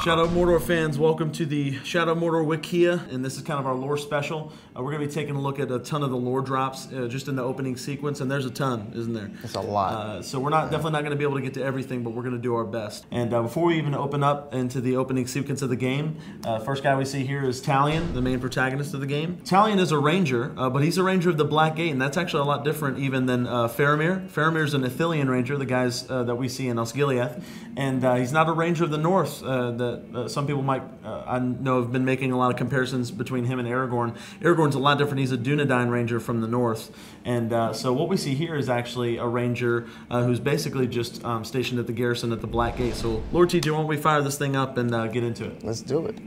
Shadow of Mordor fans, welcome to the Shadow of Mordor Wikia, and this is kind of our lore special. We're going to be taking a look at a ton of the lore drops just in the opening sequence, and there's a ton, isn't there? It's a lot. So we're definitely not going to be able to get to everything, but we're going to do our best. And before we even open up into the opening sequence of the game, first guy we see here is Talion, the main protagonist of the game. Talion is a ranger, but he's a ranger of the Black Gate, and that's actually a lot different even than Faramir. Faramir's an Ithilien ranger, the guys that we see in Osgiliath, and he's not a ranger of the North that some people might, I know, have been making a lot of comparisons between him and Aragorn. Aragorn's a lot different. He's a Dunedain ranger from the North. And so what we see here is actually a ranger who's basically just stationed at the garrison at the Black Gate. So, Lord TJ, why don't we fire this thing up and get into it? Let's do it.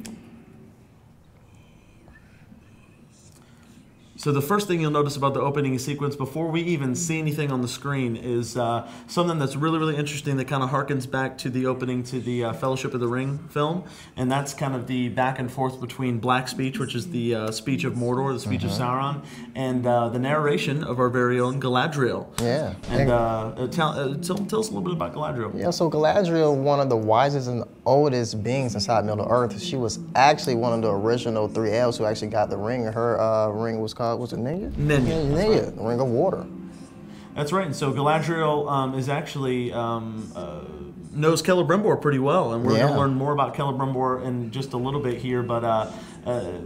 So the first thing you'll notice about the opening sequence before we even see anything on the screen is something that's really, really interesting that kind of harkens back to the opening to the Fellowship of the Ring film. And that's kind of the back and forth between Black Speech, which is the speech of Mordor, the speech of Sauron, and the narration of our very own Galadriel. Yeah. And tell us a little bit about Galadriel. Yeah, so Galadriel, one of the wisest and oldest beings inside Middle-earth, she was actually one of the original 3 elves who actually got the ring. Her ring was called, was it Nenya? Nenya, the Ring of Water. That's right. And so Galadriel is actually knows Celebrimbor pretty well, and we're going to learn more about Celebrimbor in just a little bit here. But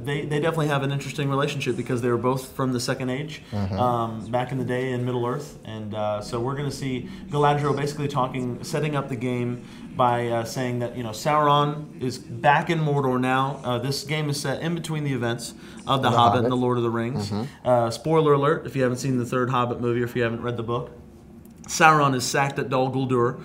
they definitely have an interesting relationship because they were both from the Second Age back in the day in Middle Earth, and so we're going to see Galadriel basically setting up the game by saying that Sauron is back in Mordor now. This game is set in between the events of The Hobbit and The Lord of the Rings. Spoiler alert, if you haven't seen the third Hobbit movie or if you haven't read the book. Sauron is sacked at Dol Guldur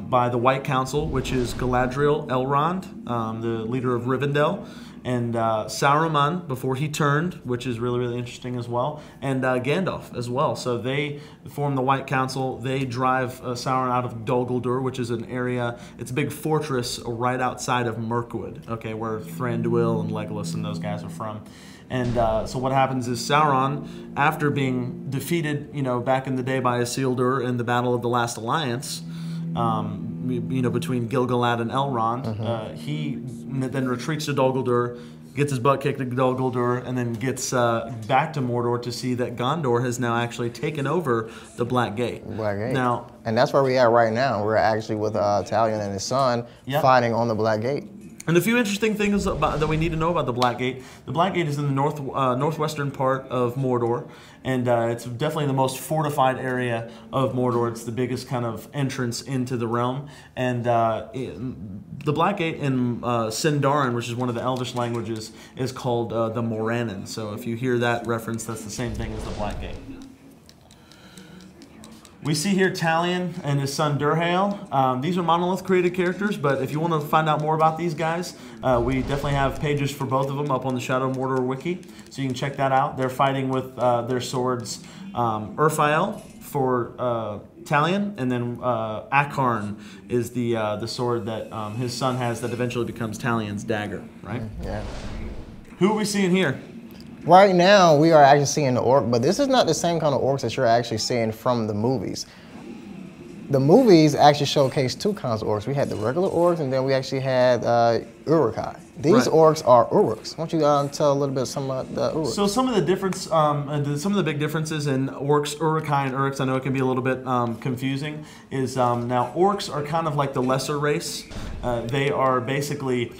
by the White Council, which is Galadriel, Elrond, the leader of Rivendell, and Saruman before he turned, which is really, really interesting as well, and Gandalf as well. So they form the White Council. They drive Sauron out of Dol Guldur, which is an area, it's a big fortress right outside of Mirkwood, okay, where Thranduil and Legolas and those guys are from. And so what happens is Sauron, after being defeated, back in the day by Isildur in the Battle of the Last Alliance, between Gil-galad and Elrond, he then retreats to Dol Guldur, gets his butt kicked at Dol Guldur, and then gets back to Mordor to see that Gondor has now actually taken over the Black Gate. Now, and that's where we are right now. We're actually with Talion and his son fighting on the Black Gate. And a few interesting things that we need to know about the Black Gate. The Black Gate is in the northwestern part of Mordor, and it's definitely the most fortified area of Mordor. It's the biggest kind of entrance into the realm. And the Black Gate in Sindarin, which is one of the Elvish languages, is called the Morannon. So if you hear that reference, that's the same thing as the Black Gate. We see here Talion and his son Durhale. These are Monolith created characters, but if you want to find out more about these guys, we definitely have pages for both of them up on the Shadow of Mordor wiki, so you can check that out. They're fighting with their swords, Urfael for Talion, and then Akarn is the sword that his son has that eventually becomes Talion's dagger, right? Yeah. Who are we seeing here? Right now, we are actually seeing the orc, but this is not the same kind of orcs that you're actually seeing from the movies. The movies actually showcase 2 kinds of orcs. We had the regular orcs, and then we actually had Uruk-hai. These orcs are Uruks. Why don't you tell a little bit some about the Uruks? So some of the difference, some of the big differences in orcs, Uruk-hai, and Uruks, I know it can be a little bit confusing, is now orcs are kind of like the lesser race. They are basically...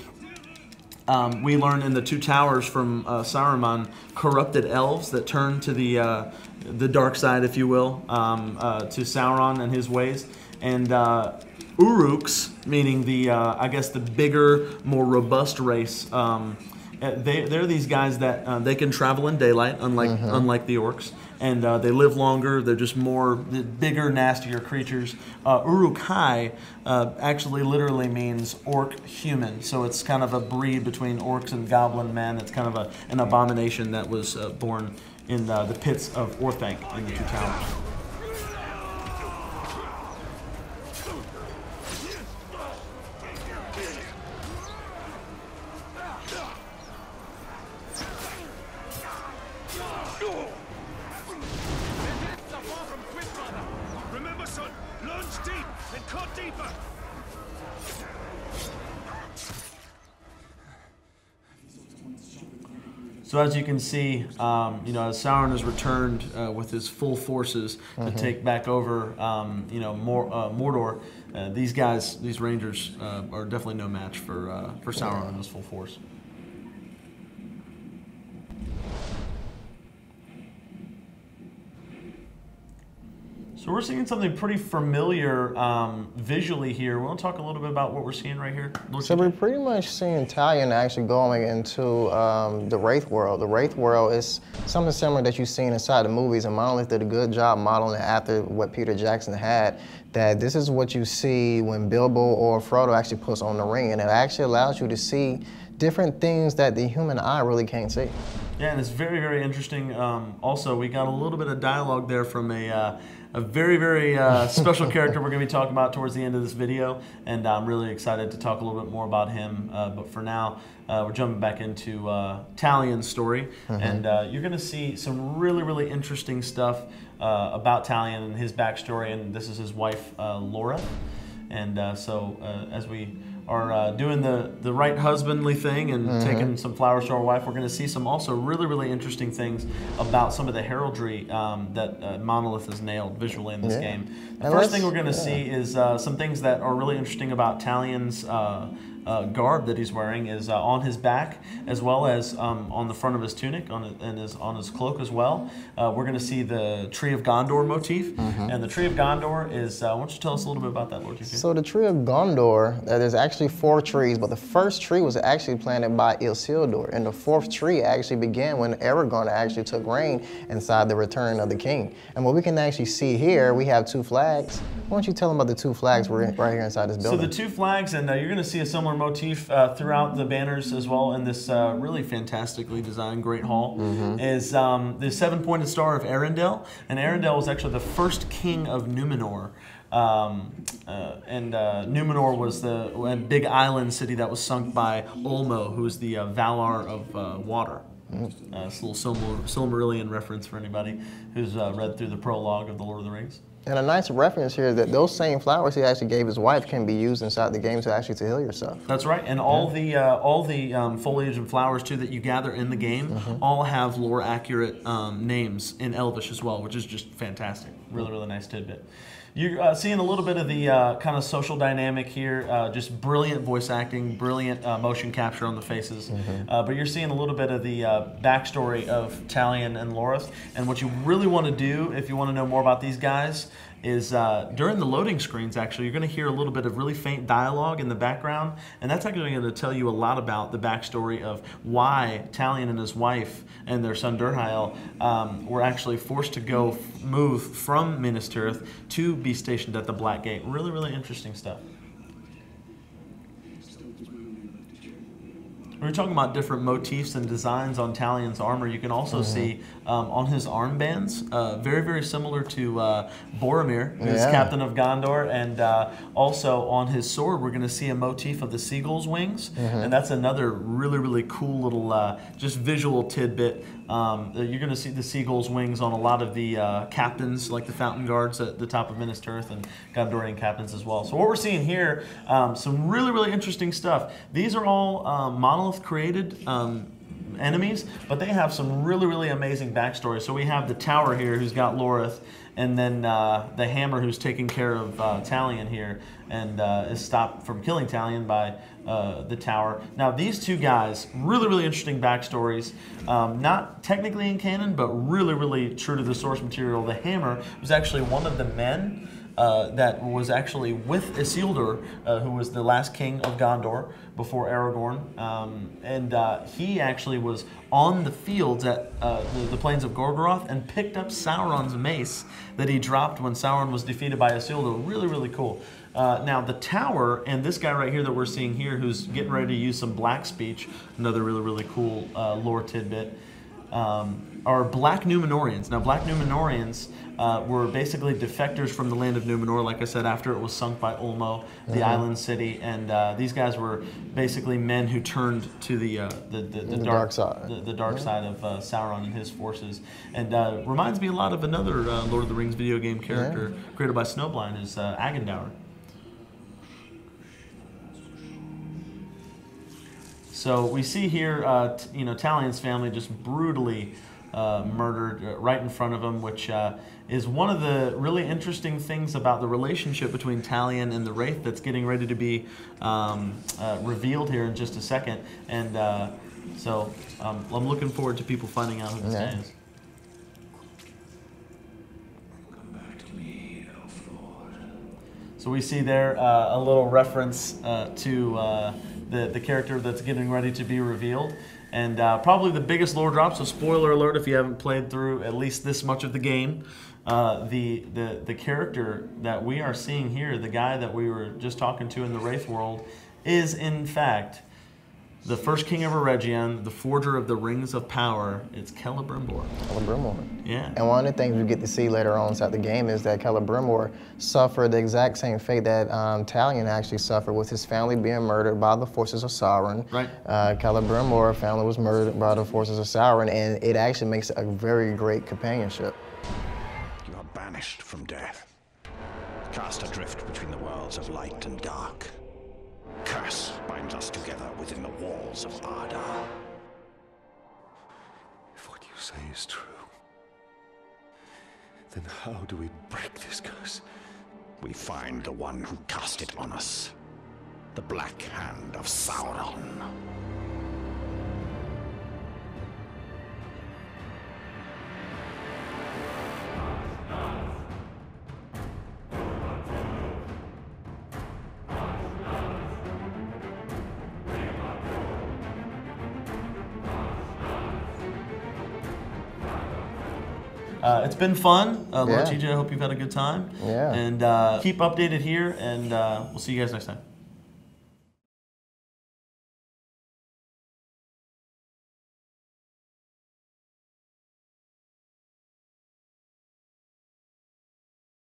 we learn in the 2 towers from Saruman, corrupted elves that turn to the dark side, if you will, to Sauron and his ways. And Uruks, meaning the, I guess, the bigger, more robust race, they're these guys that they can travel in daylight, unlike the orcs. And they live longer. They're just bigger, nastier creatures. Uruk-hai actually literally means orc human. So it's kind of a breed between orcs and goblin men. It's kind of an abomination that was born in the pits of Orthanc in the 2 towers. Remember, son, lunge deep and cut deeper. So as you can see, you know, as Sauron has returned with his full forces to take back over, you know, Mordor, these Rangers are definitely no match for Sauron and his full force. So we're seeing something pretty familiar visually here. We want to talk a little bit about what we're seeing right here. So we're pretty much seeing Talion actually going into the Wraith world. The Wraith world is something similar that you've seen inside the movies, and Monolith did a good job modeling it after what Peter Jackson had, that this is what you see when Bilbo or Frodo actually puts on the ring, and it actually allows you to see different things that the human eye really can't see. Yeah, and it's very, very interesting. Also, we got a little bit of dialogue there from a very, very special character we're going to be talking about towards the end of this video, and I'm really excited to talk a little bit more about him. But for now, we're jumping back into Talion's story, and you're going to see some really, really interesting stuff about Talion and his backstory, and this is his wife, Laura. And so as we are doing the right husbandly thing and taking some flowers to our wife, we're going to see some also really, really interesting things about some of the heraldry that Monolith has nailed visually in this game. The first thing we're going to see is some things that are really interesting about Talion's garb that he's wearing is on his back, as well as on the front of his tunic, on his cloak as well. We're going to see the Tree of Gondor motif, and the Tree of Gondor is. Why don't you tell us a little bit about that, Lord TK? So the Tree of Gondor, there's actually 4 trees, but the first tree was actually planted by Isildur, and the 4th tree actually began when Aragorn actually took reign inside the Return of the King. And what we can actually see here, we have 2 flags. Why don't you tell them about the 2 flags right here inside this building? So the 2 flags, and you're going to see a similar motif throughout the banners as well in this really fantastically designed Great Hall, is the 7-pointed star of Arendelle. And Arendelle was actually the first king of Numenor. Numenor was the big island city that was sunk by Ulmo, who is the Valar of water. It's a little Silmarillion reference for anybody who's read through the prologue of The Lord of the Rings. And a nice reference here is that those same flowers he actually gave his wife can be used inside the game to heal yourself. That's right, and all the foliage and flowers too that you gather in the game all have lore accurate names in Elvish as well, which is just fantastic. Really, really nice tidbit. You're seeing a little bit of the kind of social dynamic here, just brilliant voice acting, brilliant motion capture on the faces. But you're seeing a little bit of the backstory of Talion and Lorith. And what you really want to do, if you want to know more about these guys, is during the loading screens, actually, you're going to hear a little bit of really faint dialogue in the background. And that's actually going to tell you a lot about the backstory of why Talion and his wife and their son Durhael were actually forced to move from Minas Tirith to be stationed at the Black Gate. Really, really interesting stuff. When we're talking about different motifs and designs on Talion's armor, you can also see on his armbands, very, very similar to Boromir, who's captain of Gondor, and also on his sword, we're going to see a motif of the seagull's wings, and that's another really, really cool little just visual tidbit. You're going to see the seagull's wings on a lot of the captains, like the Fountain Guards at the top of Minas Tirith, and Gondorian captains as well. So what we're seeing here, some really, really interesting stuff. These are all Monolith created enemies, but they have some really, really amazing backstories. So we have the Tower here, who's got Lorith, and then the Hammer, who's taking care of Talion here, and is stopped from killing Talion by the Tower. Now, these 2 guys, really, really interesting backstories. Not technically in canon, but really, really true to the source material. The Hammer was actually one of the men that was actually with Isildur, who was the last king of Gondor before Aragorn, and he actually was on the fields at the plains of Gorgoroth and picked up Sauron's mace that he dropped when Sauron was defeated by Isildur. Really, really cool. Now, the Tower and this guy right here that we're seeing here, who's getting ready to use some black speech, another really, really cool lore tidbit, are Black Numenorians. Now, Black Numenorians were basically defectors from the land of Numenor, like I said, after it was sunk by Ulmo, the island city, and these guys were basically men who turned to the dark side, the dark side of Sauron and his forces, and reminds me a lot of another Lord of the Rings video game character created by Snowblind, is Agendaur. So we see here, you know, Talion's family just brutally murdered right in front of him, which is one of the really interesting things about the relationship between Talion and the Wraith that's getting ready to be revealed here in just a second. And so I'm looking forward to people finding out who this guy is. So we see there a little reference to the character that's getting ready to be revealed. And probably the biggest lore drop, so spoiler alert if you haven't played through at least this much of the game, the character that we are seeing here, the guy that we were just talking to in the Wraith world, is in fact the first king of Eregion, the forger of the Rings of Power. It's Celebrimbor. Celebrimbor. Yeah. And one of the things we get to see later on inside the game is that Celebrimbor suffered the exact same fate that Talion actually suffered, with his family being murdered by the forces of Sauron. Right. Celebrimbor's family was murdered by the forces of Sauron, and it actually makes it a very great companionship. You are banished from death, cast adrift between the worlds of light and dark. Curse binds us together within the walls of Ardar. If what you say is true, then how do we break this curse? We find the one who cast it on us, the Black Hand of Sauron. It's been fun. Lord TJ, I hope you've had a good time. Yeah. And keep updated here, and we'll see you guys next time.